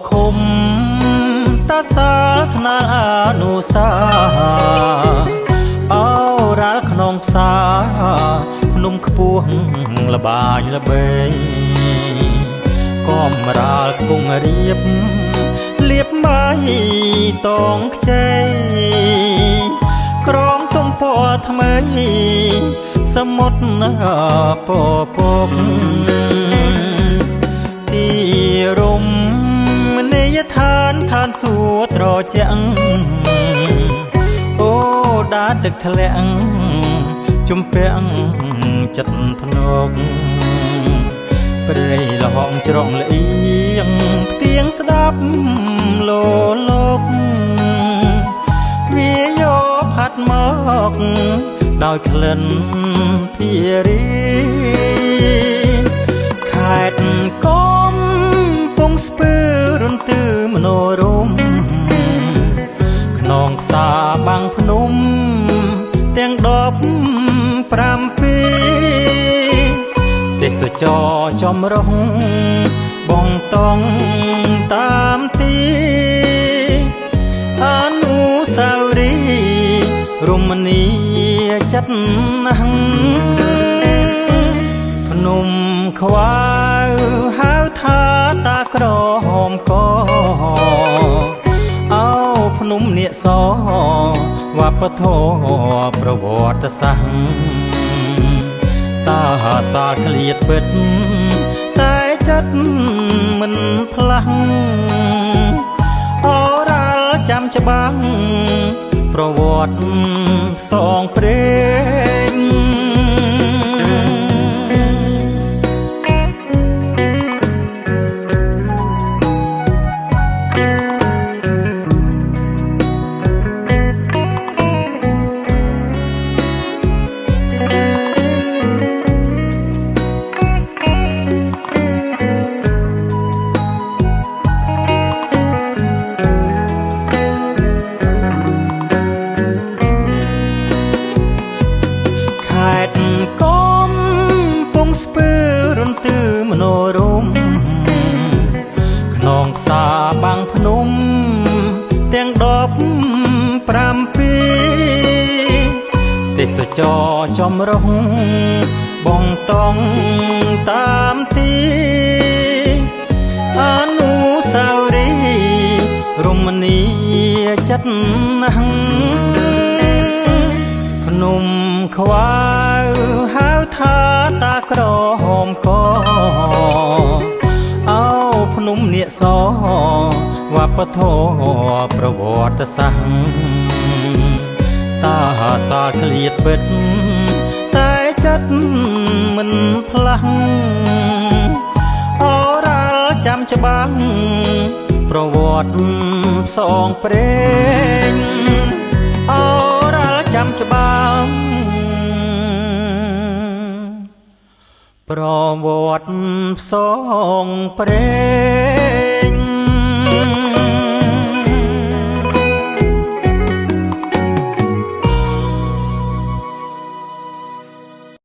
ឃុំតាសាលថ្នាលអនុសាអោរាល់ក្នុងផ្សារភ្នំខ្ពស់ល្បាញល្បីកំរាលខ្ពង់រៀបលៀបបាយតងខ្ចីក្រងទំពណ៌ថ្មីសមុទ្រពពកទីរមណីយដ្ឋានឋានសួគ៌ត្រជាក់អូដាទឹកធ្លាក់ជំពាក់ចិត្តភ្នកព្រៃលហងច្រងលៀងផ្ទៀងស្ដាប់លោលោកវាយកផាត់មកដោយក្លិនភារីខេត្តកំពង់ស្ពឺរន្ទឺមនោរម្យក្នុងផ្សារបាំងភ្នំទាំង17ទេសចរចំរុងបងតង់តាមទីអនុស្សាវរីយ៍រមណីយចិត្តណាស់ភ្នំខ្វាវហៅថាតាក្រហមកអោភ្នំនាគសវប្បធម៌ប្រវត្តិសាស្ត្រតាសាឃ្លាតពិតតែចិត្តមិនផ្លាស់អូរាល់ចាំច្បាស់ប្រវត្តិផ្សងព្រេងក្នុងផ្សារបាំងភ្នំទាំង17ទេសចរចំរុងបងតង់តាមទីអនុស្សាវរីយ៍រមណីយចិត្តណាស់ភ្នំខ្វាវហៅថាតាក្រហមកអោភ្នំនាគសវប្បធម៌ប្រវត្តិសាស្ត្រតាសាឃ្លាតពិតតែចិត្តមិនផ្លាស់អូរាល់ចាំច្បាស់ប្រវត្តិផ្សងព្រេងអូរាល់ចាំច្បាស់ប្រវត្តិផ្សងព្រេង